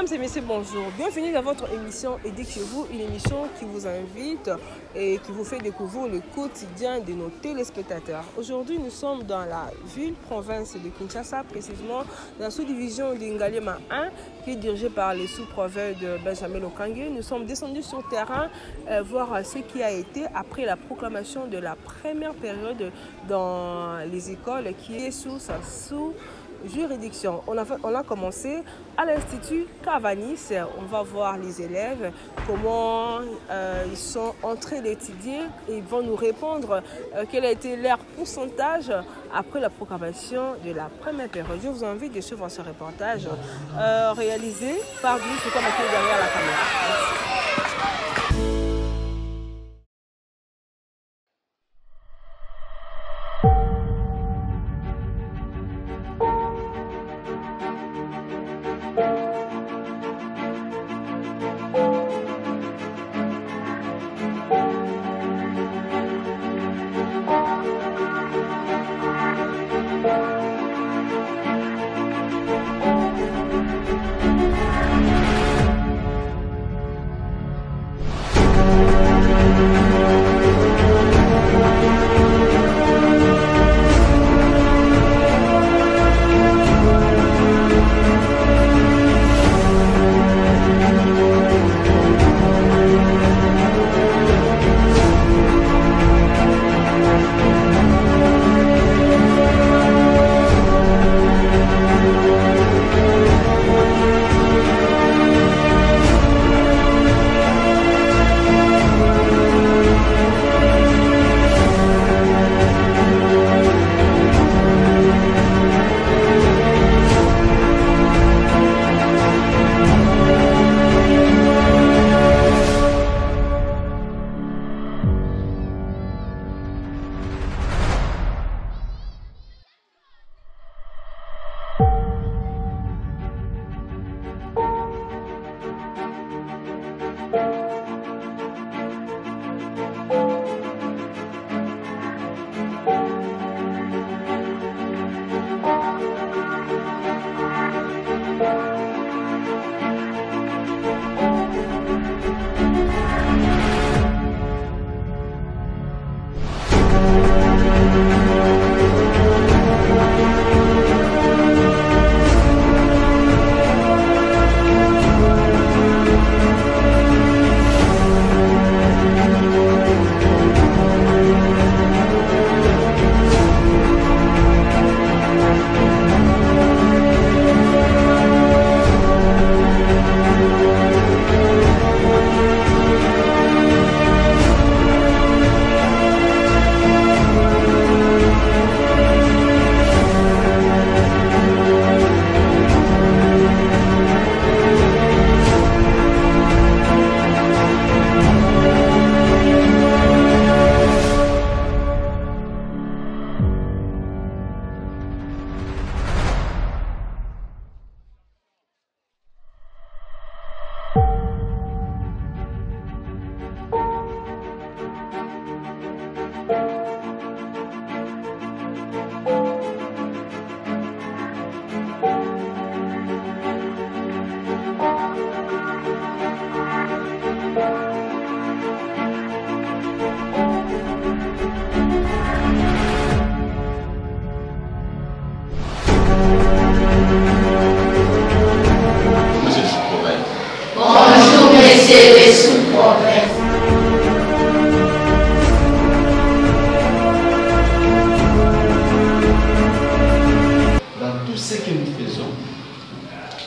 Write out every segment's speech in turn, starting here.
Mesdames et messieurs, bonjour. Bienvenue dans votre émission Éduque chez vous, une émission qui vous invite et qui vous fait découvrir le quotidien de nos téléspectateurs. Aujourd'hui, nous sommes dans la ville-province de Kinshasa, précisément dans la sous-division d'Ingalema 1, qui est dirigée par le sous-province de Benjamin Lokangé. Nous sommes descendus sur le terrain voir ce qui a été après la proclamation de la première période dans les écoles qui est sous sa juridiction. On a commencé à l'Institut Cavanis. On va voir les élèves, comment ils sont en train d'étudier. Ils vont nous répondre quel a été leur pourcentage après la proclamation de la première période. Je vous invite de suivre ce reportage réalisé par Diouf qui est derrière la caméra. Merci.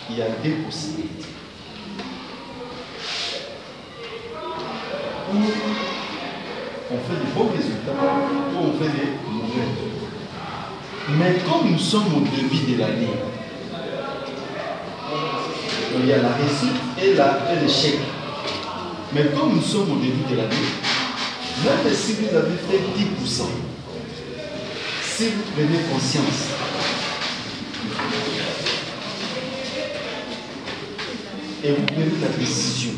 Il y a deux possibilités. Ou on fait des bons résultats, ou on fait des mauvais résultats. Mais comme nous sommes au début de l'année, il y a la réussite et l'échec. Mais comme nous sommes au début de l'année, même si vous avez fait 10%, si vous prenez conscience, et vous prenez la décision.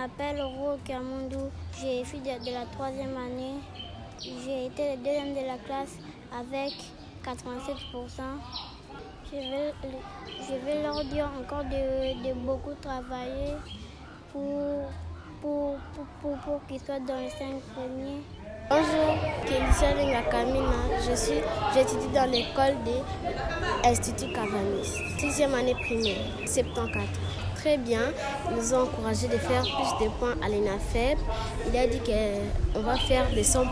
m'appelle Ro Kamundou. J'ai fui de la 3e année. J'ai été le 2e de la classe avec 87%. Je vais leur dire encore de beaucoup travailler pour qu'ils soient dans les 5 premiers. Bonjour, Kélissia Ngakamina. J'étudie dans l'école de l'Institut Cavanis. 6e année primaire, 74. Très bien, ils nous ont encouragé de faire plus de points à l'ENAFEP. Il a dit qu'on va faire des 100%,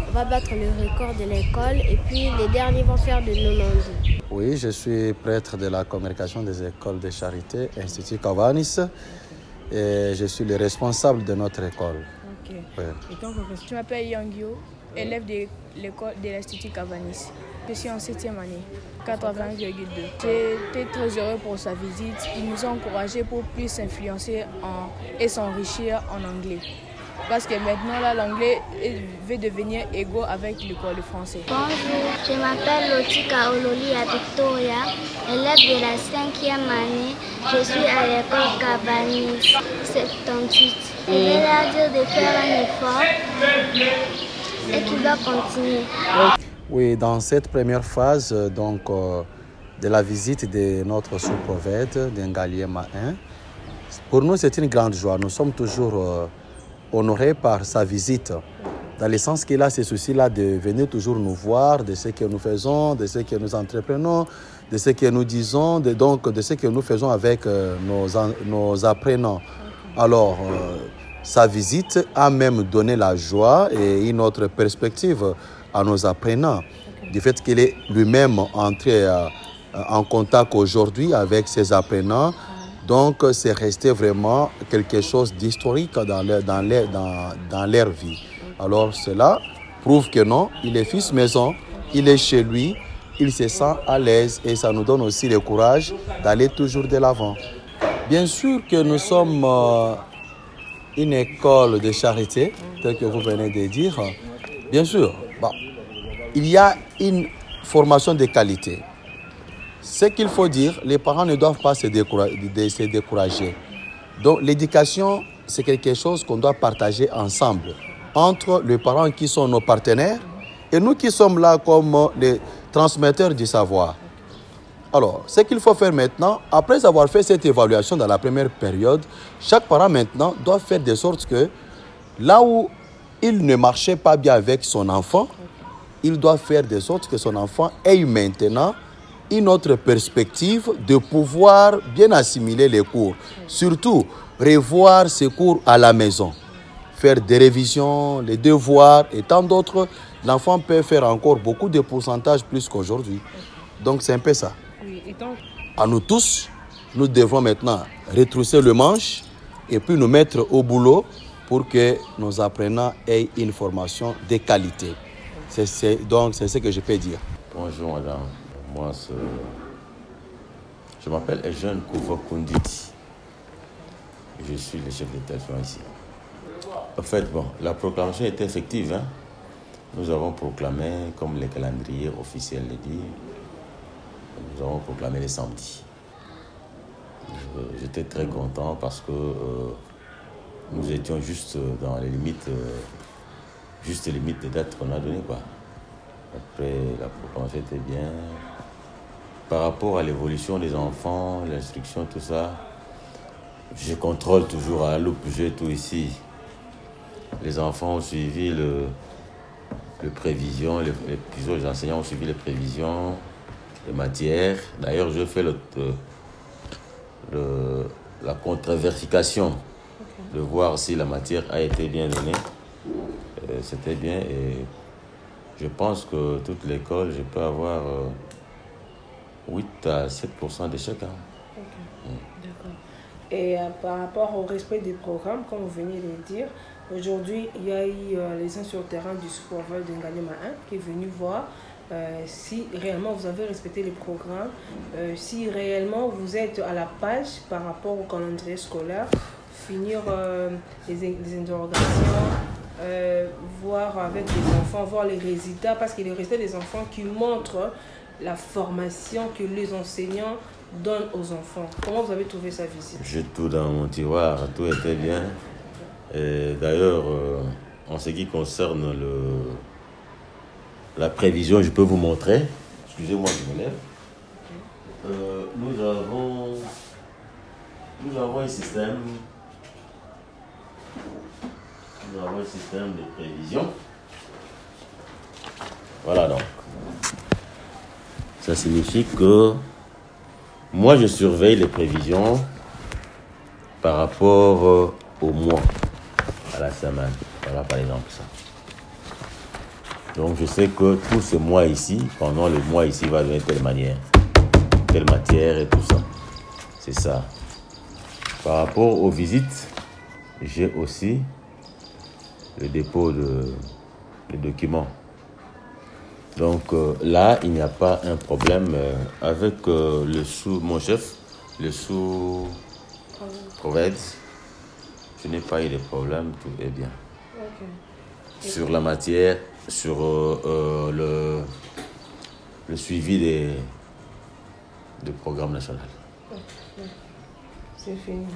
on va battre le record de l'école et puis les derniers vont faire de 92. Oui, je suis prêtre de la communication des écoles de charité, Institut Cavanis, et je suis le responsable de notre école. Ok. Oui. Et ton professeur? Je m'appelle Yangyo, élève de l'école de l'Institut Cavanis. Je suis en 7e année, 80,2. J'étais très heureux pour sa visite. Il nous a encouragés pour plus s'influencer et s'enrichir en anglais. Parce que maintenant, là, l'anglais veut devenir égaux avec le français. Bonjour, je m'appelle Lotika Ololi à Victoria, élève de la 5e année. Je suis à l'école Cabanis, 78. Je vais leur dire de faire un effort et qu'ils doivent continuer. Oui, dans cette première phase de la visite de notre sous-prophète d'Ngaliema 1, pour nous c'est une grande joie. Nous sommes toujours honorés par sa visite, dans le sens qu'il a ce souci-là de venir toujours nous voir, de ce que nous faisons, de ce que nous entreprenons, de ce que nous disons, de ce que nous faisons avec nos apprenants. Alors, sa visite a même donné la joie et une autre perspective à nos apprenants, du fait qu'il est lui-même entré en contact aujourd'hui avec ses apprenants. Donc, c'est resté vraiment quelque chose d'historique dans leur vie. Alors, cela prouve que non, il est fils maison, il est chez lui, il se sent à l'aise et ça nous donne aussi le courage d'aller toujours de l'avant. Bien sûr que nous sommes une école de charité, tel que vous venez de dire. Bien sûr, bon, il y a une formation de qualité. Ce qu'il faut dire, les parents ne doivent pas se décourager. Donc l'éducation, c'est quelque chose qu'on doit partager ensemble, entre les parents qui sont nos partenaires et nous qui sommes là comme les transmetteurs du savoir. Alors, ce qu'il faut faire maintenant, après avoir fait cette évaluation dans la première période, chaque parent maintenant doit faire de sorte que là où il ne marchait pas bien avec son enfant, il doit faire de sorte que son enfant ait maintenant une autre perspective de pouvoir bien assimiler les cours. Surtout, revoir ses cours à la maison. Faire des révisions, les devoirs et tant d'autres. L'enfant peut faire encore beaucoup de pourcentages plus qu'aujourd'hui. Donc, c'est un peu ça. Oui, et donc... À nous tous, nous devons maintenant retrousser le manche et puis nous mettre au boulot pour que nos apprenants aient une formation de qualité. Donc, c'est ce que je peux dire. Bonjour, madame. Moi, je m'appelle Eugène Kouvo-Kunditi. Je suis le chef d'établissement ici. En fait, bon, la proclamation est effective. Hein? Nous avons proclamé, comme le calendrier officiel le dit, nous avons proclamé les samedis. J'étais très content parce que nous étions juste dans les limites, les limites des dates qu'on a données, quoi. Après, la proclamation était bien. Par rapport à l'évolution des enfants, l'instruction, tout ça, je contrôle toujours à la loupe, j'ai tout ici. Les enfants ont suivi les prévisions, les enseignants ont suivi les prévisions, les matières. D'ailleurs, je fais la contre-vérification de voir si la matière a été bien donnée. C'était bien et je pense que toute l'école, je peux avoir 8 à 7% d'échecs. Hein. Okay. D'accord. Et par rapport au respect des programmes, comme vous venez de le dire, aujourd'hui, il y a eu les uns sur le terrain du sous-prophète d'Ngaliema 1 qui est venu voir si réellement vous avez respecté les programmes, si réellement vous êtes à la page par rapport au calendrier scolaire, finir les interrogations, voir avec les enfants, voir les résultats, parce que les résultats des enfants qui montrent la formation que les enseignants donne aux enfants. Comment vous avez trouvé sa visite? J'ai tout dans mon tiroir, tout était bien. D'ailleurs, en ce qui concerne la prévision, je peux vous montrer. Excusez-moi, je me lève. Nous avons un système. Nous avons un système de prévision. Voilà donc. Ça signifie que moi je surveille les prévisions par rapport au mois, à la semaine. Voilà par exemple ça. Donc je sais que tout ce mois ici, pendant le mois ici, va donner telle manière, telle matière et tout ça. C'est ça. Par rapport aux visites, j'ai aussi le dépôt de documents. Donc là, il n'y a pas un problème avec mon chef, le sous-prophète. Je n'ai pas eu de problème, tout est bien. Okay. Sur la matière, sur le suivi des programmes nationaux. Okay. C'est fini.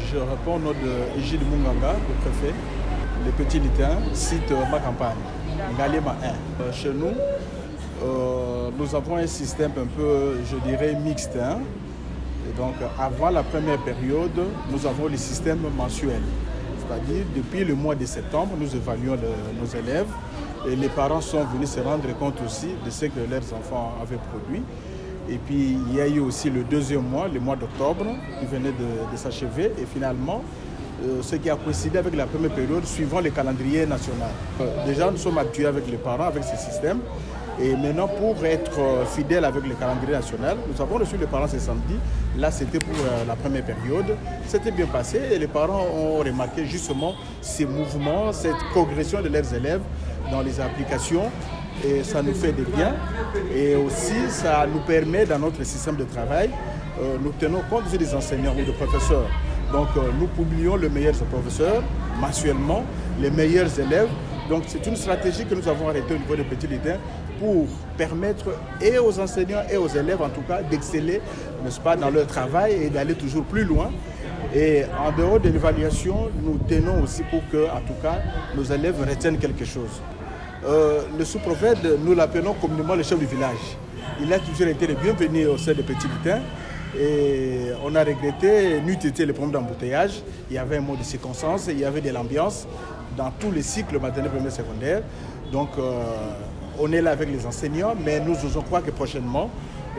Je réponds au nom de Egide Munganga, le préfet, le Petit Litin, site ma campagne, Ngaliema 1. Chez nous, nous avons un système un peu, je dirais, mixte. Hein? Et donc, avant la première période, nous avons le système mensuel. C'est-à-dire, depuis le mois de septembre, nous évaluons nos élèves et les parents sont venus se rendre compte aussi de ce que leurs enfants avaient produit. Et puis, il y a eu aussi le deuxième mois, le mois d'octobre, qui venait de s'achever. Et finalement, ce qui a coïncidé avec la première période, suivant le calendrier national. Déjà, nous sommes habitués avec les parents, avec ce système. Et maintenant, pour être fidèles avec le calendrier national, nous avons reçu les parents ce samedi. Là, c'était pour la première période. C'était bien passé et les parents ont remarqué justement ces mouvements, cette progression de leurs élèves dans les applications. Et ça nous fait du bien. Et aussi, ça nous permet, dans notre système de travail, nous tenons compte des enseignants ou des professeurs. Donc, nous publions les meilleurs professeurs mensuellement, les meilleurs élèves. Donc, c'est une stratégie que nous avons arrêtée au niveau des Petits Litins pour permettre et aux enseignants et aux élèves, en tout cas, d'exceller, n'est-ce pas, dans leur travail et d'aller toujours plus loin. Et en dehors de l'évaluation, nous tenons aussi pour que, en tout cas, nos élèves retiennent quelque chose. Le sous-prophète, nous l'appelons communément le chef du village. Il a toujours été le bienvenu au sein des Petits Litins. Et on a regretté, n'eût été le problème d'embouteillage. Il y avait un mot de circonstance, il y avait de l'ambiance dans tous les cycles maternels, primaire, secondaire. Donc, on est là avec les enseignants, mais nous osons croire que prochainement,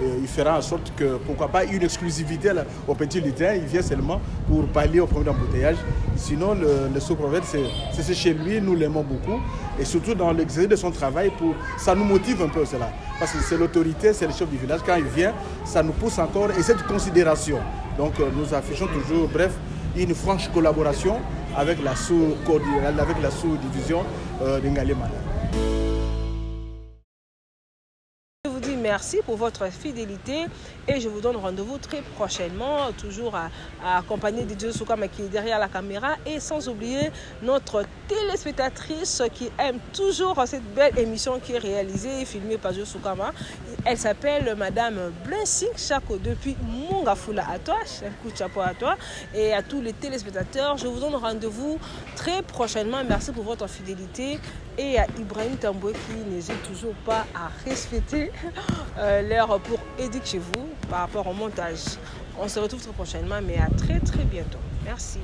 il fera en sorte que, pourquoi pas, une exclusivité là, au Petit Litin, il vient seulement pour pallier au problème d'embouteillage. Sinon, le sous-prophète, c'est chez lui, nous l'aimons beaucoup. Et surtout dans l'exercice de son travail, ça nous motive un peu cela. Parce que c'est l'autorité, c'est le chef du village. Quand il vient, ça nous pousse encore et cette considération. Donc nous affichons toujours, bref, une franche collaboration avec la sous-division de Ngaliema. merci pour votre fidélité et je vous donne rendez-vous très prochainement, toujours accompagné de Dieu Soukama qui est derrière la caméra et sans oublier notre téléspectatrice qui aime toujours cette belle émission qui est réalisée et filmée par Dieu Soukama. Elle s'appelle Madame Blessing Chako depuis Mongafula. À toi, un coup de chapeau à toi et à tous les téléspectateurs. Je vous donne rendez-vous très prochainement. Merci pour votre fidélité et à Ibrahim Tamboué qui n'hésite toujours pas à respecter l'heure pour éditer chez vous par rapport au montage. On se retrouve très prochainement, mais à très bientôt. Merci.